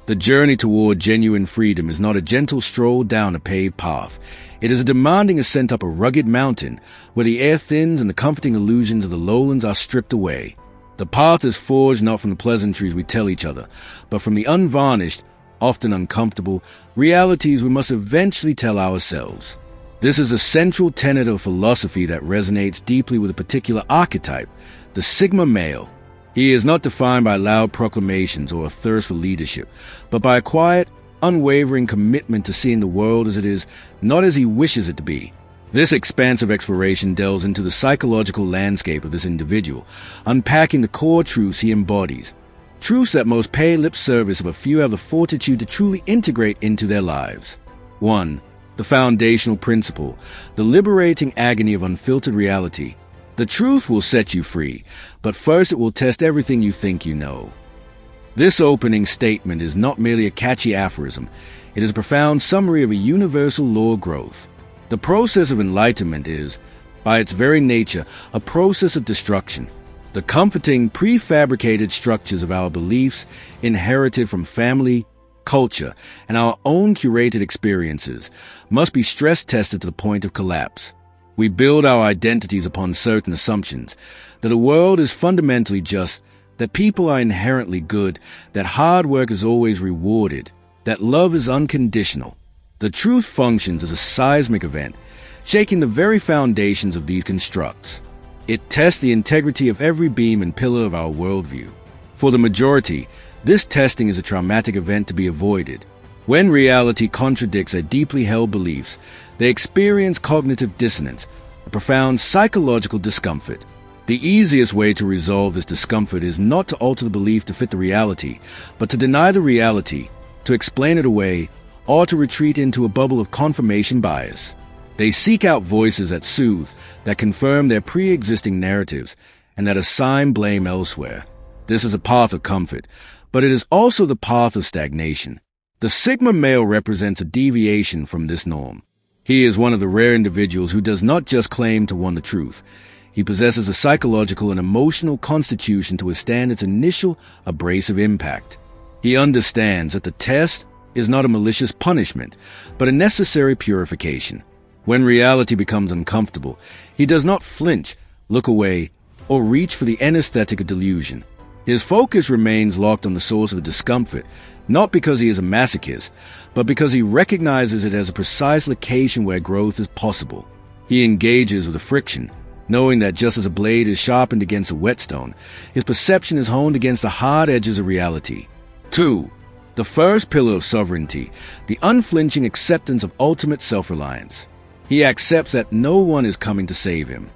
The journey toward genuine freedom is not a gentle stroll down a paved path. It is a demanding ascent up a rugged mountain, where the air thins and the comforting illusions of the lowlands are stripped away. The path is forged not from the pleasantries we tell each other, but from the unvarnished, often uncomfortable, realities we must eventually tell ourselves. This is a central tenet of philosophy that resonates deeply with a particular archetype, the Sigma male. He is not defined by loud proclamations or a thirst for leadership, but by a quiet, unwavering commitment to seeing the world as it is, not as he wishes it to be. This expansive exploration delves into the psychological landscape of this individual, unpacking the core truths he embodies, truths that most pay lip service but few have the fortitude to truly integrate into their lives. 1. The foundational principle, the liberating agony of unfiltered reality. The truth will set you free, but first it will test everything you think you know. This opening statement is not merely a catchy aphorism. It is a profound summary of a universal law of growth. The process of enlightenment is, by its very nature, a process of destruction. The comforting, prefabricated structures of our beliefs, inherited from family, culture, and our own curated experiences, must be stress-tested to the point of collapse. We build our identities upon certain assumptions, that the world is fundamentally just, that people are inherently good, that hard work is always rewarded, that love is unconditional. The truth functions as a seismic event, shaking the very foundations of these constructs. It tests the integrity of every beam and pillar of our worldview. For the majority, this testing is a traumatic event to be avoided. When reality contradicts their deeply held beliefs, they experience cognitive dissonance, a profound psychological discomfort. The easiest way to resolve this discomfort is not to alter the belief to fit the reality, but to deny the reality, to explain it away, or to retreat into a bubble of confirmation bias. They seek out voices that soothe, that confirm their pre-existing narratives, and that assign blame elsewhere. This is a path of comfort, but it is also the path of stagnation. The Sigma male represents a deviation from this norm. He is one of the rare individuals who does not just claim to want the truth. He possesses a psychological and emotional constitution to withstand its initial abrasive impact. He understands that the test is not a malicious punishment, but a necessary purification. When reality becomes uncomfortable, he does not flinch, look away, or reach for the anesthetic of delusion. His focus remains locked on the source of the discomfort, not because he is a masochist, but because he recognizes it as a precise location where growth is possible. He engages with the friction, knowing that just as a blade is sharpened against a whetstone, his perception is honed against the hard edges of reality. 2. The first pillar of sovereignty, the unflinching acceptance of ultimate self-reliance. He accepts that no one is coming to save him.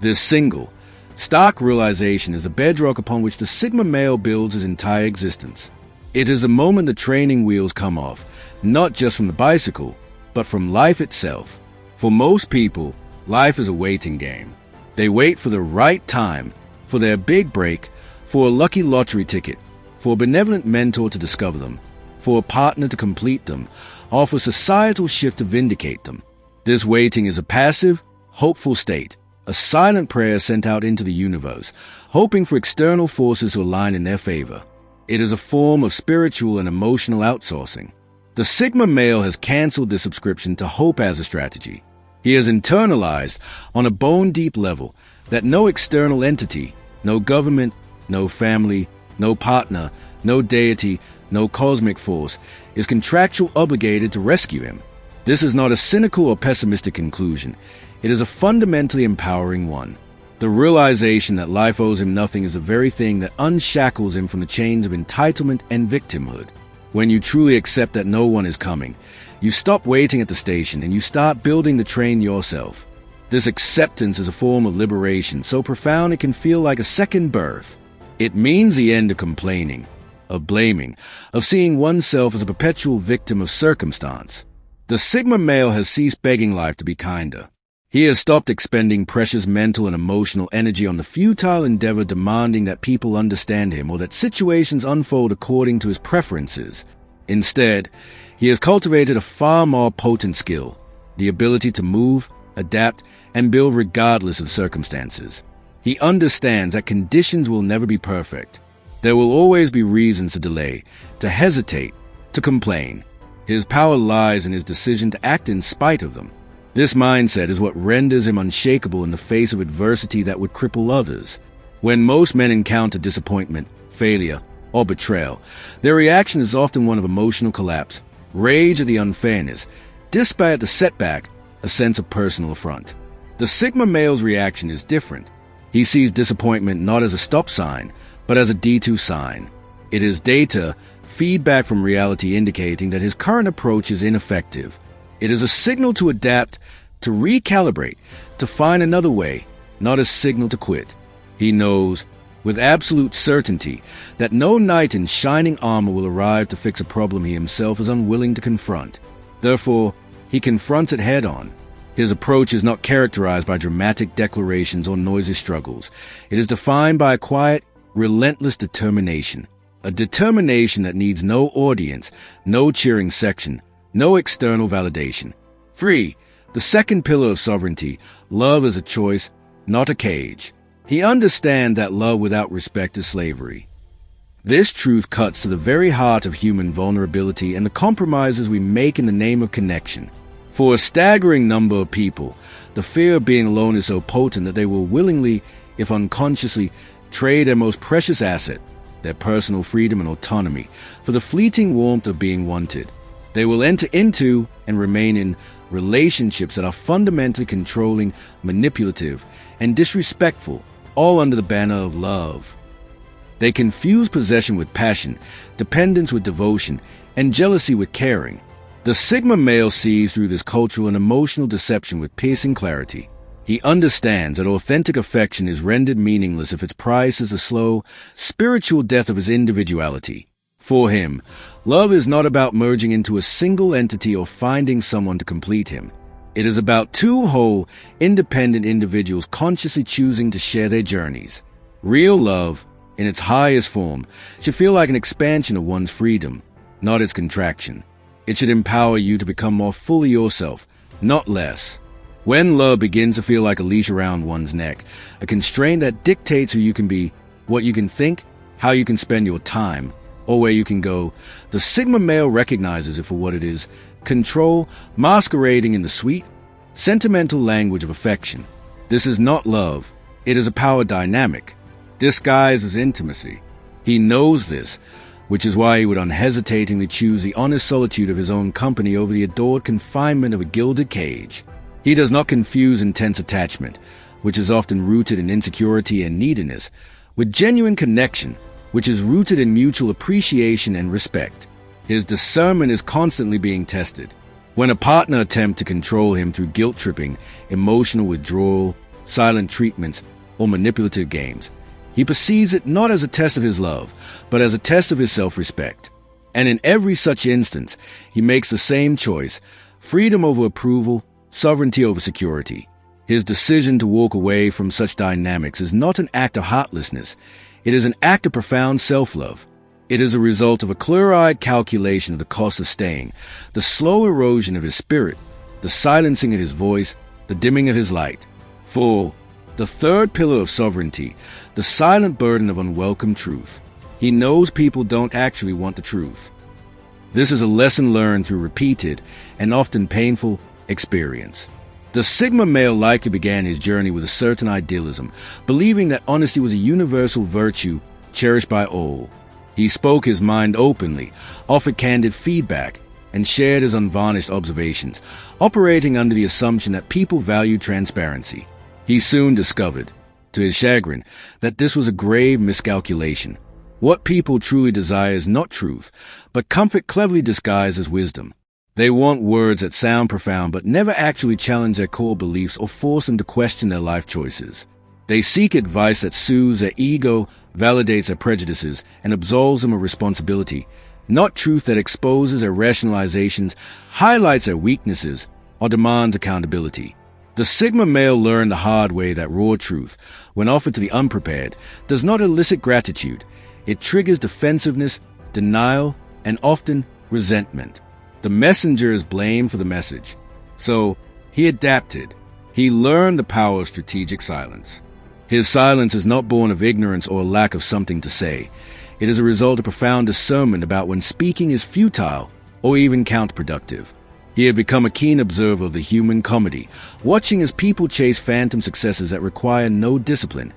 This single, stark realization is the bedrock upon which the Sigma male builds his entire existence. It is the moment the training wheels come off, not just from the bicycle, but from life itself. For most people, life is a waiting game. They wait for the right time, for their big break, for a lucky lottery ticket, for a benevolent mentor to discover them, for a partner to complete them, or for societal shift to vindicate them. This waiting is a passive, hopeful state, a silent prayer sent out into the universe, hoping for external forces to align in their favor. It is a form of spiritual and emotional outsourcing. The Sigma male has canceled this subscription to hope as a strategy. He has internalized, on a bone-deep level, that no external entity, no government, no family, no partner, no deity, no cosmic force, is contractually obligated to rescue him. This is not a cynical or pessimistic conclusion. It is a fundamentally empowering one. The realization that life owes him nothing is the very thing that unshackles him from the chains of entitlement and victimhood. When you truly accept that no one is coming, you stop waiting at the station and you start building the train yourself. This acceptance is a form of liberation so profound it can feel like a second birth. It means the end of complaining, of blaming, of seeing oneself as a perpetual victim of circumstance. The Sigma male has ceased begging life to be kinder. He has stopped expending precious mental and emotional energy on the futile endeavor demanding that people understand him or that situations unfold according to his preferences. Instead, he has cultivated a far more potent skill, the ability to move, adapt, and build regardless of circumstances. He understands that conditions will never be perfect. There will always be reasons to delay, to hesitate, to complain. His power lies in his decision to act in spite of them. This mindset is what renders him unshakable in the face of adversity that would cripple others. When most men encounter disappointment, failure, or betrayal, their reaction is often one of emotional collapse, rage at the unfairness, despair at the setback, a sense of personal affront. The Sigma male's reaction is different. He sees disappointment not as a stop sign, but as a D2 sign. It is data, feedback from reality indicating that his current approach is ineffective. It is a signal to adapt, to recalibrate, to find another way, not a signal to quit. He knows, with absolute certainty, that no knight in shining armor will arrive to fix a problem he himself is unwilling to confront. Therefore, he confronts it head-on. His approach is not characterized by dramatic declarations or noisy struggles. It is defined by a quiet, relentless determination. A determination that needs no audience, no cheering section, no external validation. 3. The second pillar of sovereignty, love is a choice, not a cage. He understands that love without respect is slavery. This truth cuts to the very heart of human vulnerability and the compromises we make in the name of connection. For a staggering number of people, the fear of being alone is so potent that they will willingly, if unconsciously, trade their most precious asset, their personal freedom and autonomy, for the fleeting warmth of being wanted. They will enter into and remain in relationships that are fundamentally controlling, manipulative, and disrespectful, all under the banner of love. They confuse possession with passion, dependence with devotion, and jealousy with caring. The Sigma male sees through this cultural and emotional deception with piercing clarity. He understands that authentic affection is rendered meaningless if its price is the slow, spiritual death of his individuality. For him, love is not about merging into a single entity or finding someone to complete him. It is about two whole, independent individuals consciously choosing to share their journeys. Real love, in its highest form, should feel like an expansion of one's freedom, not its contraction. It should empower you to become more fully yourself, not less. When love begins to feel like a leash around one's neck, a constraint that dictates who you can be, what you can think, how you can spend your time, or where you can go, the Sigma male recognizes it for what it is: control masquerading in the sweet, sentimental language of affection. This is not love. It is a power dynamic, disguised as intimacy. He knows this, which is why he would unhesitatingly choose the honest solitude of his own company over the adored confinement of a gilded cage. He does not confuse intense attachment, which is often rooted in insecurity and neediness, with genuine connection, which is rooted in mutual appreciation and respect. His discernment is constantly being tested. When a partner attempts to control him through guilt-tripping, emotional withdrawal, silent treatments, or manipulative games, he perceives it not as a test of his love, but as a test of his self-respect. And in every such instance, he makes the same choice: freedom over approval, sovereignty over security. His decision to walk away from such dynamics is not an act of heartlessness. It is an act of profound self-love. It is a result of a clear-eyed calculation of the cost of staying, the slow erosion of his spirit, the silencing of his voice, the dimming of his light. 4. The third pillar of sovereignty, the silent burden of unwelcome truth. He knows people don't actually want the truth. This is a lesson learned through repeated and often painful experience. The Sigma male likely began his journey with a certain idealism, believing that honesty was a universal virtue cherished by all. He spoke his mind openly, offered candid feedback, and shared his unvarnished observations, operating under the assumption that people valued transparency. He soon discovered, to his chagrin, that this was a grave miscalculation. What people truly desire is not truth, but comfort cleverly disguised as wisdom. They want words that sound profound but never actually challenge their core beliefs or force them to question their life choices. They seek advice that soothes their ego, validates their prejudices, and absolves them of responsibility, not truth that exposes their rationalizations, highlights their weaknesses, or demands accountability. The Sigma male learned the hard way that raw truth, when offered to the unprepared, does not elicit gratitude. It triggers defensiveness, denial, and often resentment. The messenger is blamed for the message. So, he adapted. He learned the power of strategic silence. His silence is not born of ignorance or lack of something to say. It is a result of profound discernment about when speaking is futile or even counterproductive. He had become a keen observer of the human comedy, watching as people chase phantom successes that require no discipline,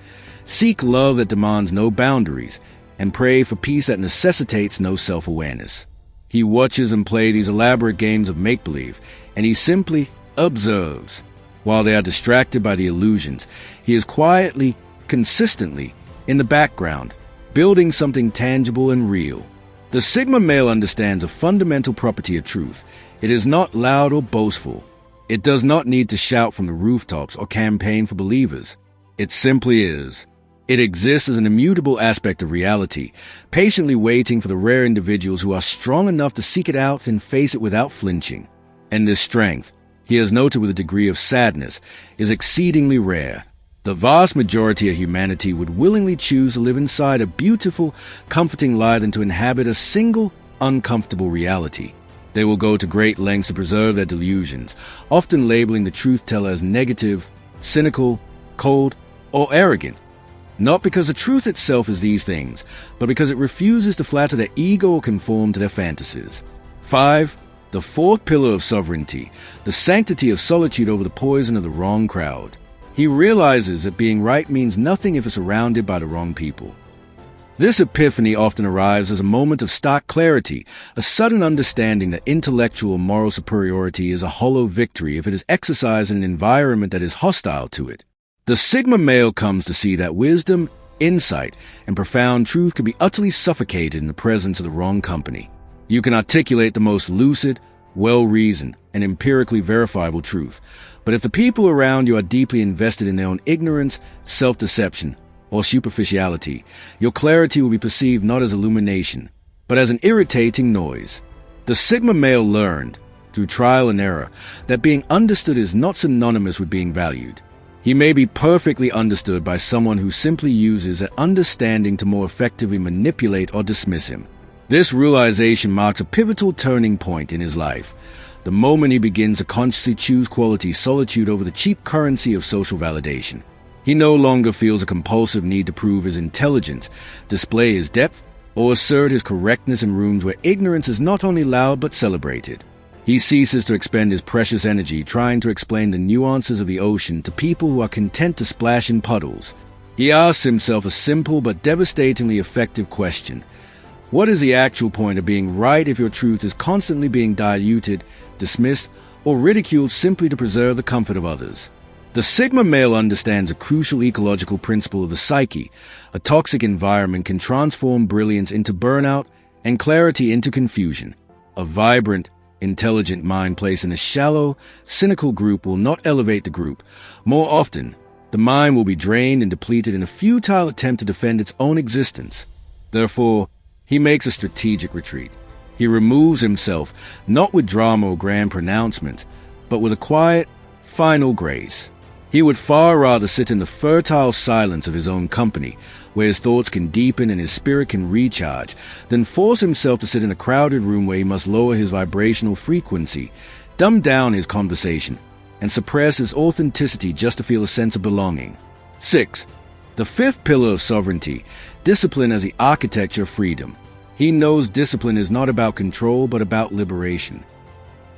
seek love that demands no boundaries, and pray for peace that necessitates no self-awareness. He watches and plays these elaborate games of make-believe, and he simply observes. While they are distracted by the illusions, he is quietly, consistently, in the background, building something tangible and real. The Sigma male understands a fundamental property of truth. It is not loud or boastful. It does not need to shout from the rooftops or campaign for believers. It simply is. It exists as an immutable aspect of reality, patiently waiting for the rare individuals who are strong enough to seek it out and face it without flinching. And this strength, he has noted with a degree of sadness, is exceedingly rare. The vast majority of humanity would willingly choose to live inside a beautiful, comforting lie than to inhabit a single, uncomfortable reality. They will go to great lengths to preserve their delusions, often labeling the truth-teller as negative, cynical, cold, or arrogant. Not because the truth itself is these things, but because it refuses to flatter their ego or conform to their fantasies. 5. The fourth pillar of sovereignty, the sanctity of solitude over the poison of the wrong crowd. He realizes that being right means nothing if it's surrounded by the wrong people. This epiphany often arrives as a moment of stark clarity, a sudden understanding that intellectual and moral superiority is a hollow victory if it is exercised in an environment that is hostile to it. The Sigma male comes to see that wisdom, insight, and profound truth can be utterly suffocated in the presence of the wrong company. You can articulate the most lucid, well-reasoned, and empirically verifiable truth, but if the people around you are deeply invested in their own ignorance, self-deception, or superficiality, your clarity will be perceived not as illumination, but as an irritating noise. The Sigma male learned, through trial and error, that being understood is not synonymous with being valued. He may be perfectly understood by someone who simply uses that understanding to more effectively manipulate or dismiss him. This realization marks a pivotal turning point in his life, the moment he begins to consciously choose quality solitude over the cheap currency of social validation. He no longer feels a compulsive need to prove his intelligence, display his depth, or assert his correctness in rooms where ignorance is not only loud but celebrated. He ceases to expend his precious energy trying to explain the nuances of the ocean to people who are content to splash in puddles. He asks himself a simple but devastatingly effective question. What is the actual point of being right if your truth is constantly being diluted, dismissed, or ridiculed simply to preserve the comfort of others? The Sigma male understands a crucial ecological principle of the psyche. A toxic environment can transform brilliance into burnout and clarity into confusion. A vibrant, intelligent mind placed in a shallow, cynical group will not elevate the group. More often, the mind will be drained and depleted in a futile attempt to defend its own existence. Therefore, he makes a strategic retreat. He removes himself, not with drama or grand pronouncements, but with a quiet, final grace. He would far rather sit in the fertile silence of his own company, where his thoughts can deepen and his spirit can recharge, than force himself to sit in a crowded room where he must lower his vibrational frequency, dumb down his conversation, and suppress his authenticity just to feel a sense of belonging. 6. The fifth pillar of sovereignty, discipline as the architecture of freedom. He knows discipline is not about control but about liberation.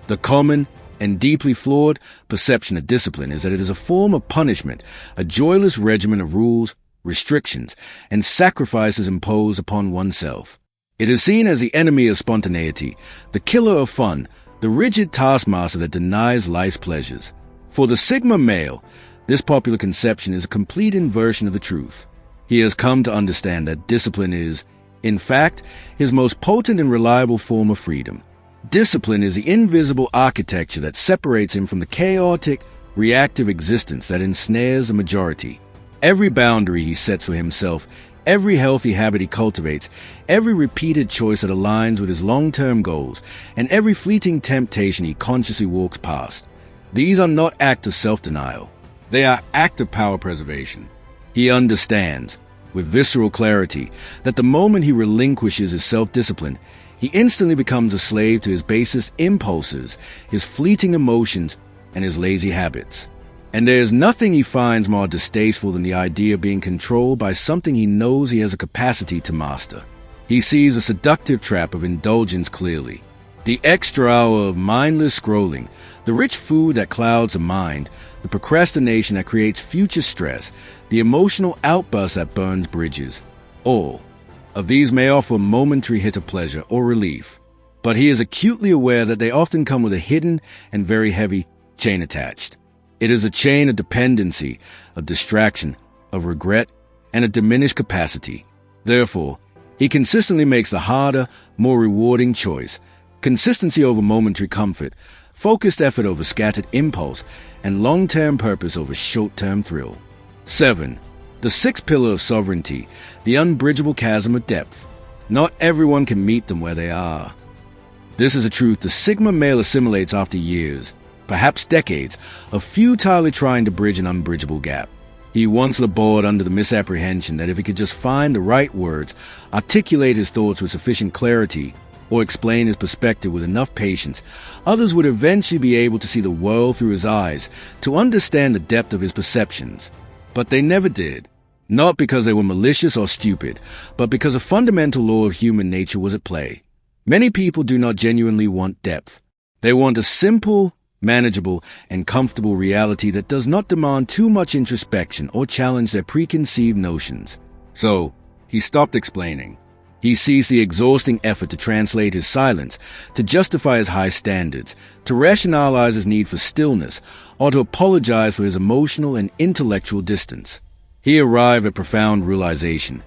The common and deeply flawed perception of discipline is that it is a form of punishment, a joyless regimen of rules, restrictions, and sacrifices imposed upon oneself. It is seen as the enemy of spontaneity, the killer of fun, the rigid taskmaster that denies life's pleasures. For the Sigma male, this popular conception is a complete inversion of the truth. He has come to understand that discipline is, in fact, his most potent and reliable form of freedom. Discipline is the invisible architecture that separates him from the chaotic, reactive existence that ensnares the majority. Every boundary he sets for himself, every healthy habit he cultivates, every repeated choice that aligns with his long-term goals, and every fleeting temptation he consciously walks past. These are not acts of self-denial. They are acts of power preservation. He understands, with visceral clarity, that the moment he relinquishes his self-discipline, he instantly becomes a slave to his basest impulses, his fleeting emotions, and his lazy habits. And there is nothing he finds more distasteful than the idea of being controlled by something he knows he has a capacity to master. He sees a seductive trap of indulgence clearly. The extra hour of mindless scrolling, the rich food that clouds the mind, the procrastination that creates future stress, the emotional outburst that burns bridges. All of these may offer a momentary hit of pleasure or relief, but he is acutely aware that they often come with a hidden and very heavy chain attached. It is a chain of dependency, of distraction, of regret, and a diminished capacity. Therefore, he consistently makes the harder, more rewarding choice. Consistency over momentary comfort, focused effort over scattered impulse, and long-term purpose over short-term thrill. 7. The sixth pillar of sovereignty, the unbridgeable chasm of depth. Not everyone can meet them where they are. This is a truth the Sigma male assimilates after years, perhaps decades, of futilely trying to bridge an unbridgeable gap. He once labored under the misapprehension that if he could just find the right words, articulate his thoughts with sufficient clarity, or explain his perspective with enough patience, others would eventually be able to see the world through his eyes, to understand the depth of his perceptions. But they never did. Not because they were malicious or stupid, but because a fundamental law of human nature was at play. Many people do not genuinely want depth. They want a simple, manageable, and comfortable reality that does not demand too much introspection or challenge their preconceived notions. So, he stopped explaining. He ceased the exhausting effort to translate his silence, to justify his high standards, to rationalize his need for stillness, or to apologize for his emotional and intellectual distance. He arrived at profound realization.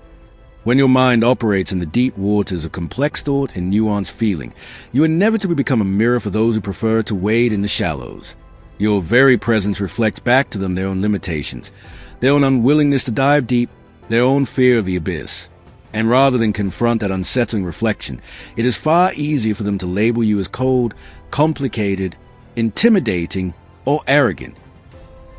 When your mind operates in the deep waters of complex thought and nuanced feeling, you inevitably become a mirror for those who prefer to wade in the shallows. Your very presence reflects back to them their own limitations, their own unwillingness to dive deep, their own fear of the abyss. And rather than confront that unsettling reflection, it is far easier for them to label you as cold, complicated, intimidating, or arrogant.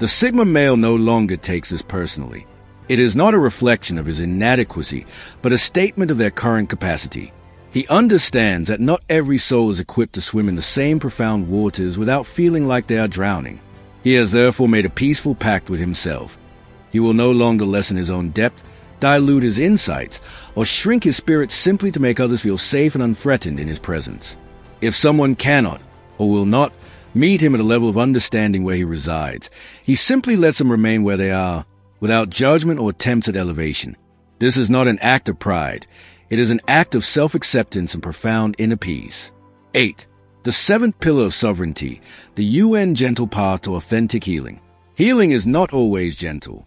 The Sigma male no longer takes this personally. It is not a reflection of his inadequacy, but a statement of their current capacity. He understands that not every soul is equipped to swim in the same profound waters without feeling like they are drowning. He has therefore made a peaceful pact with himself. He will no longer lessen his own depth, dilute his insights, or shrink his spirit simply to make others feel safe and unthreatened in his presence. If someone cannot, or will not, meet him at a level of understanding where he resides, he simply lets them remain where they are, without judgment or attempts at elevation. This is not an act of pride. It is an act of self-acceptance and profound inner peace. 8. The seventh pillar of sovereignty, the UN gentle path to authentic healing. Healing is not always gentle.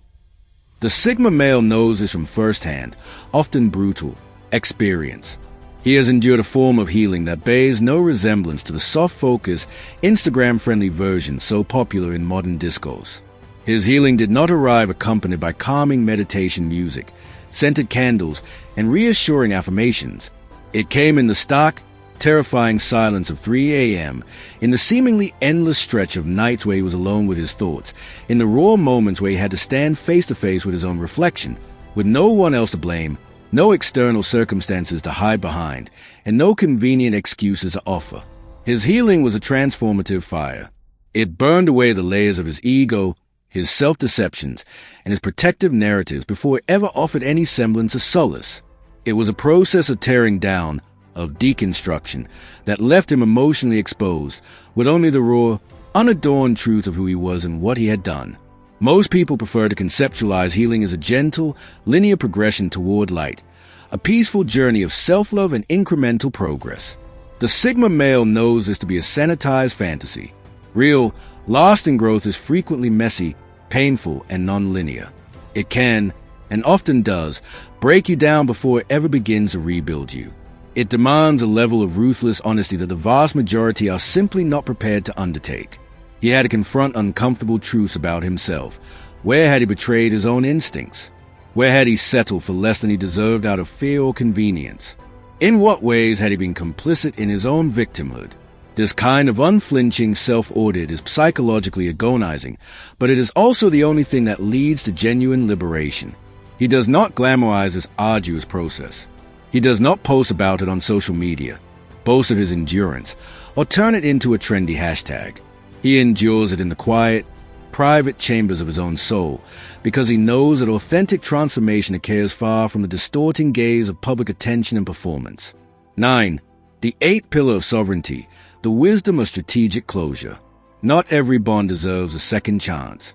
The Sigma male knows this from first-hand, often brutal, experience. He has endured a form of healing that bears no resemblance to the soft-focused, Instagram-friendly version so popular in modern discourse. His healing did not arrive accompanied by calming meditation music, scented candles, and reassuring affirmations. It came in the stark, terrifying silence of 3 a.m., in the seemingly endless stretch of nights where he was alone with his thoughts, in the raw moments where he had to stand face-to-face with his own reflection, with no one else to blame, no external circumstances to hide behind, and no convenient excuses to offer. His healing was a transformative fire. It burned away the layers of his ego, his self-deceptions, and his protective narratives before it ever offered any semblance of solace. It was a process of tearing down, of deconstruction, that left him emotionally exposed, with only the raw, unadorned truth of who he was and what he had done. Most people prefer to conceptualize healing as a gentle, linear progression toward light, a peaceful journey of self-love and incremental progress. The Sigma male knows this to be a sanitized fantasy. Real, lasting growth is frequently messy, painful, and non-linear. It can, and often does, break you down before it ever begins to rebuild you. It demands a level of ruthless honesty that the vast majority are simply not prepared to undertake. He had to confront uncomfortable truths about himself. Where had he betrayed his own instincts? Where had he settled for less than he deserved out of fear or convenience? In what ways had he been complicit in his own victimhood? This kind of unflinching self-audit is psychologically agonizing, but it is also the only thing that leads to genuine liberation. He does not glamorize this arduous process. He does not post about it on social media, boast of his endurance, or turn it into a trendy hashtag. He endures it in the quiet, private chambers of his own soul, because he knows that authentic transformation occurs far from the distorting gaze of public attention and performance. 9. The eighth pillar of sovereignty, the wisdom of strategic closure. Not every bond deserves a second chance.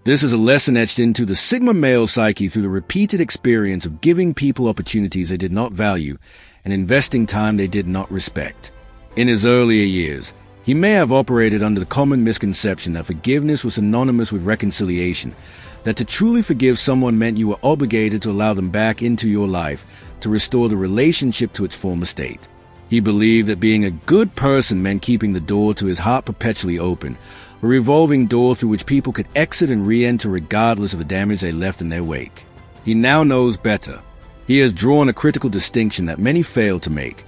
This is a lesson etched into the Sigma male psyche through the repeated experience of giving people opportunities they did not value and investing time they did not respect. In his earlier years, he may have operated under the common misconception that forgiveness was synonymous with reconciliation, that to truly forgive someone meant you were obligated to allow them back into your life to restore the relationship to its former state. He believed that being a good person meant keeping the door to his heart perpetually open, a revolving door through which people could exit and re-enter regardless of the damage they left in their wake. He now knows better. He has drawn a critical distinction that many fail to make.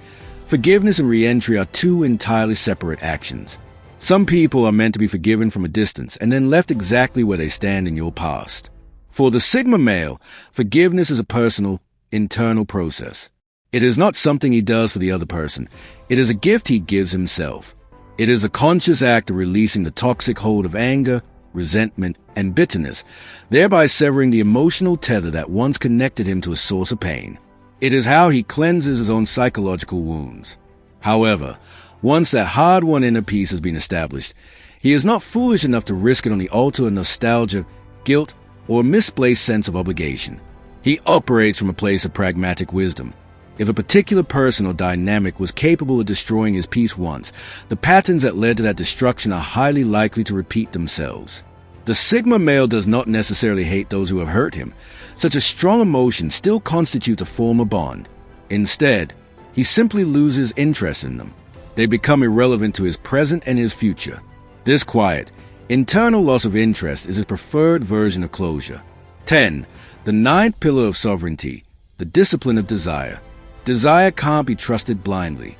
Forgiveness and re-entry are two entirely separate actions. Some people are meant to be forgiven from a distance and then left exactly where they stand in your past. For the Sigma male, forgiveness is a personal, internal process. It is not something he does for the other person. It is a gift he gives himself. It is a conscious act of releasing the toxic hold of anger, resentment, and bitterness, thereby severing the emotional tether that once connected him to a source of pain. It is how he cleanses his own psychological wounds. However, once that hard-won inner peace has been established, he is not foolish enough to risk it on the altar of nostalgia, guilt, or a misplaced sense of obligation. He operates from a place of pragmatic wisdom. If a particular person or dynamic was capable of destroying his peace once, the patterns that led to that destruction are highly likely to repeat themselves. The Sigma male does not necessarily hate those who have hurt him. Such a strong emotion still constitutes a form of bond. Instead, he simply loses interest in them. They become irrelevant to his present and his future. This quiet, internal loss of interest is his preferred version of closure. 10. The ninth pillar of sovereignty, the discipline of desire. Desire can't be trusted blindly.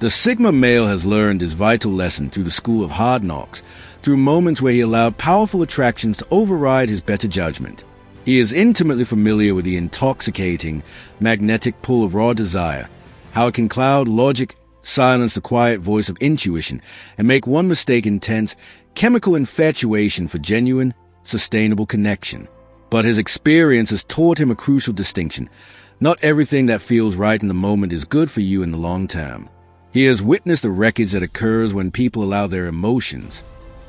The Sigma male has learned his vital lesson through the school of hard knocks, through moments where he allowed powerful attractions to override his better judgment. He is intimately familiar with the intoxicating, magnetic pull of raw desire, how it can cloud logic, silence the quiet voice of intuition, and make one mistake intense, chemical infatuation for genuine, sustainable connection. But his experience has taught him a crucial distinction. Not everything that feels right in the moment is good for you in the long term. He has witnessed the wreckage that occurs when people allow their emotions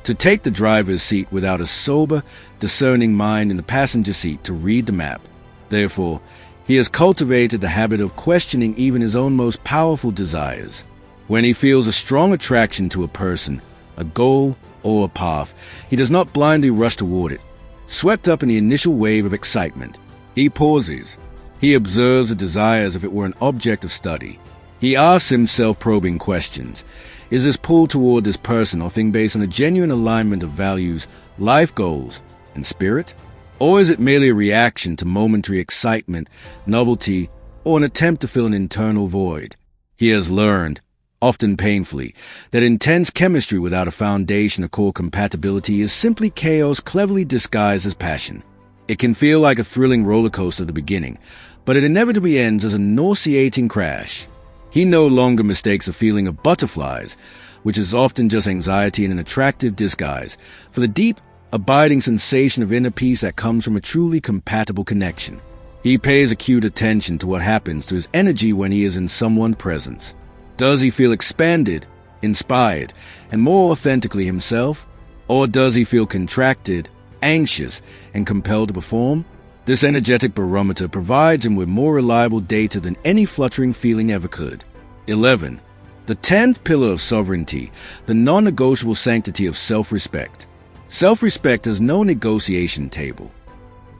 to take the driver's seat without a sober, discerning mind in the passenger seat to read the map. Therefore, he has cultivated the habit of questioning even his own most powerful desires. When he feels a strong attraction to a person, a goal, or a path, he does not blindly rush toward it. Swept up in the initial wave of excitement, he pauses. He observes the desire as if it were an object of study. He asks himself probing questions. Is this pull toward this person or thing based on a genuine alignment of values, life goals, and spirit? Or is it merely a reaction to momentary excitement, novelty, or an attempt to fill an internal void? He has learned, often painfully, that intense chemistry without a foundation of core compatibility is simply chaos cleverly disguised as passion. It can feel like a thrilling roller coaster at the beginning, but it inevitably ends as a nauseating crash. He no longer mistakes a feeling of butterflies, which is often just anxiety in an attractive disguise, for the deep, abiding sensation of inner peace that comes from a truly compatible connection. He pays acute attention to what happens to his energy when he is in someone's presence. Does he feel expanded, inspired, and more authentically himself? Or does he feel contracted, anxious, and compelled to perform? This energetic barometer provides him with more reliable data than any fluttering feeling ever could. 11. The 10th pillar of sovereignty, the non-negotiable sanctity of self-respect. Self-respect has no negotiation table.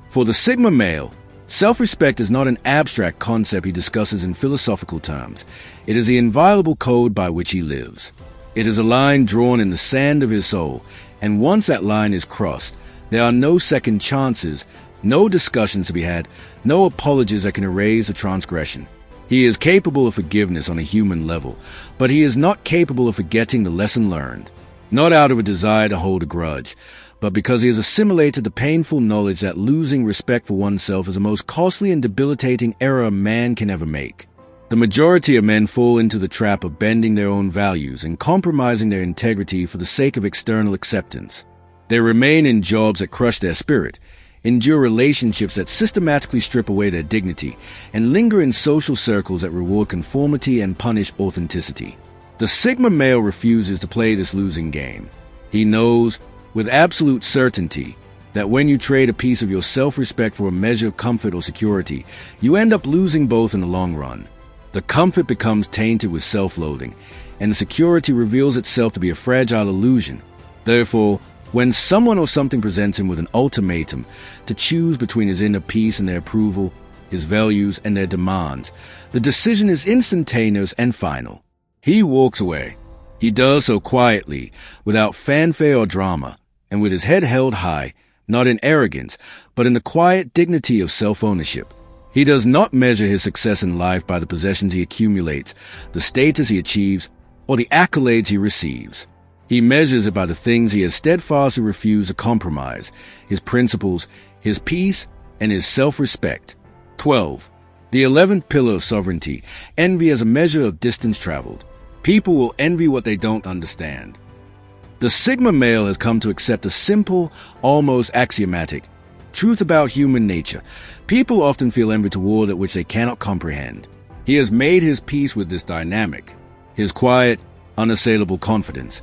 For the Sigma male, self-respect is not an abstract concept he discusses in philosophical terms. It is the inviolable code by which he lives. It is a line drawn in the sand of his soul, and once that line is crossed, there are no second chances, no discussions to be had, no apologies that can erase the transgression. He is capable of forgiveness on a human level, but he is not capable of forgetting the lesson learned. Not out of a desire to hold a grudge, but because he has assimilated the painful knowledge that losing respect for oneself is the most costly and debilitating error a man can ever make. The majority of men fall into the trap of bending their own values and compromising their integrity for the sake of external acceptance. They remain in jobs that crush their spirit, endure relationships that systematically strip away their dignity, and linger in social circles that reward conformity and punish authenticity. The Sigma male refuses to play this losing game. He knows, with absolute certainty, that when you trade a piece of your self-respect for a measure of comfort or security, you end up losing both in the long run. The comfort becomes tainted with self-loathing, and the security reveals itself to be a fragile illusion. Therefore, when someone or something presents him with an ultimatum to choose between his inner peace and their approval, his values and their demands, the decision is instantaneous and final. He walks away. He does so quietly, without fanfare or drama, and with his head held high, not in arrogance, but in the quiet dignity of self-ownership. He does not measure his success in life by the possessions he accumulates, the status he achieves, or the accolades he receives. He measures it by the things he has steadfastly refused to compromise: his principles, his peace, and his self-respect. 12. The 11th pillar of sovereignty, envy as a measure of distance traveled. People will envy what they don't understand. The Sigma male has come to accept a simple, almost axiomatic truth about human nature. People often feel envy toward that which they cannot comprehend. He has made his peace with this dynamic. His quiet, unassailable confidence,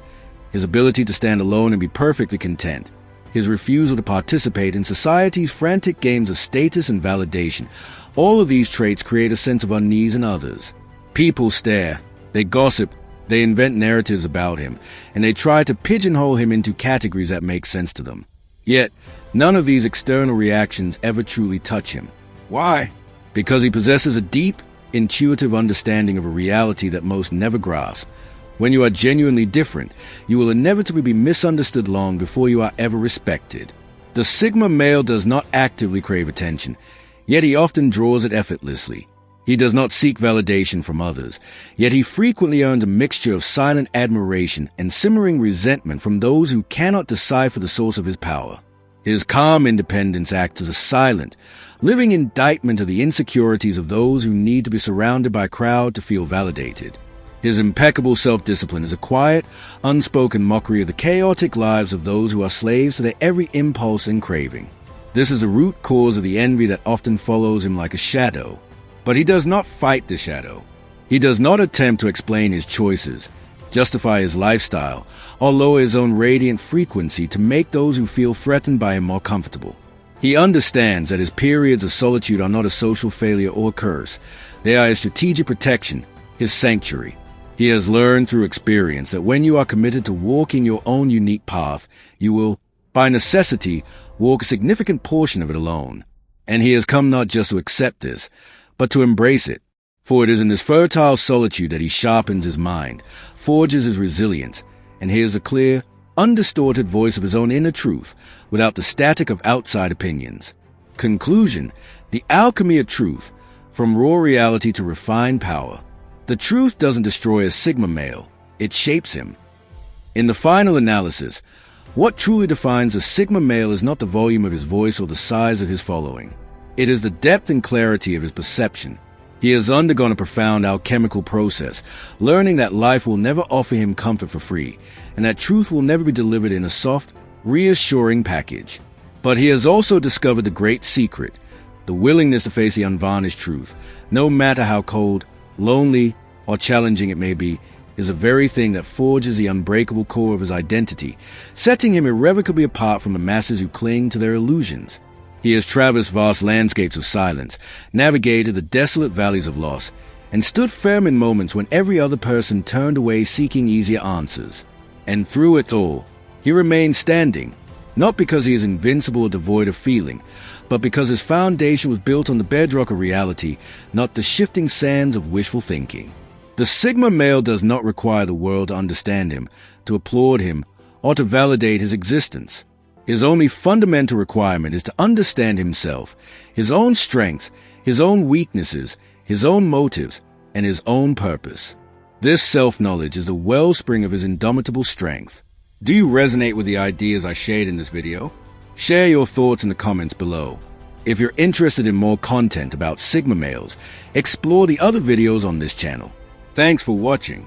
his ability to stand alone and be perfectly content, his refusal to participate in society's frantic games of status and validation. All of these traits create a sense of unease in others. People stare, they gossip, they invent narratives about him, and they try to pigeonhole him into categories that make sense to them. Yet, none of these external reactions ever truly touch him. Why? Because he possesses a deep, intuitive understanding of a reality that most never grasp. When you are genuinely different, you will inevitably be misunderstood long before you are ever respected. The Sigma male does not actively crave attention, yet he often draws it effortlessly. He does not seek validation from others, yet he frequently earns a mixture of silent admiration and simmering resentment from those who cannot decipher the source of his power. His calm independence acts as a silent, living indictment of the insecurities of those who need to be surrounded by a crowd to feel validated. His impeccable self-discipline is a quiet, unspoken mockery of the chaotic lives of those who are slaves to their every impulse and craving. This is the root cause of the envy that often follows him like a shadow. But he does not fight the shadow. He does not attempt to explain his choices, justify his lifestyle, or lower his own radiant frequency to make those who feel threatened by him more comfortable. He understands that his periods of solitude are not a social failure or curse. They are a strategic protection, his sanctuary. He has learned through experience that when you are committed to walking your own unique path, you will, by necessity, walk a significant portion of it alone. And he has come not just to accept this, but to embrace it. For it is in this fertile solitude that he sharpens his mind, forges his resilience, and hears a clear, undistorted voice of his own inner truth, without the static of outside opinions. Conclusion: the alchemy of truth, from raw reality to refined power. The truth doesn't destroy a Sigma male, it shapes him. In the final analysis, what truly defines a Sigma male is not the volume of his voice or the size of his following. It is the depth and clarity of his perception. He has undergone a profound alchemical process, learning that life will never offer him comfort for free, and that truth will never be delivered in a soft, reassuring package. But he has also discovered the great secret: the willingness to face the unvarnished truth, no matter how cold, lonely, or challenging it may be, is the very thing that forges the unbreakable core of his identity, setting him irrevocably apart from the masses who cling to their illusions. He has traversed vast landscapes of silence, navigated the desolate valleys of loss, and stood firm in moments when every other person turned away seeking easier answers. And through it all, he remained standing, not because he is invincible or devoid of feeling, but because his foundation was built on the bedrock of reality, not the shifting sands of wishful thinking. The Sigma male does not require the world to understand him, to applaud him, or to validate his existence. His only fundamental requirement is to understand himself, his own strengths, his own weaknesses, his own motives, and his own purpose. This self-knowledge is the wellspring of his indomitable strength. Do you resonate with the ideas I shared in this video? Share your thoughts in the comments below. If you're interested in more content about Sigma males, explore the other videos on this channel. Thanks for watching.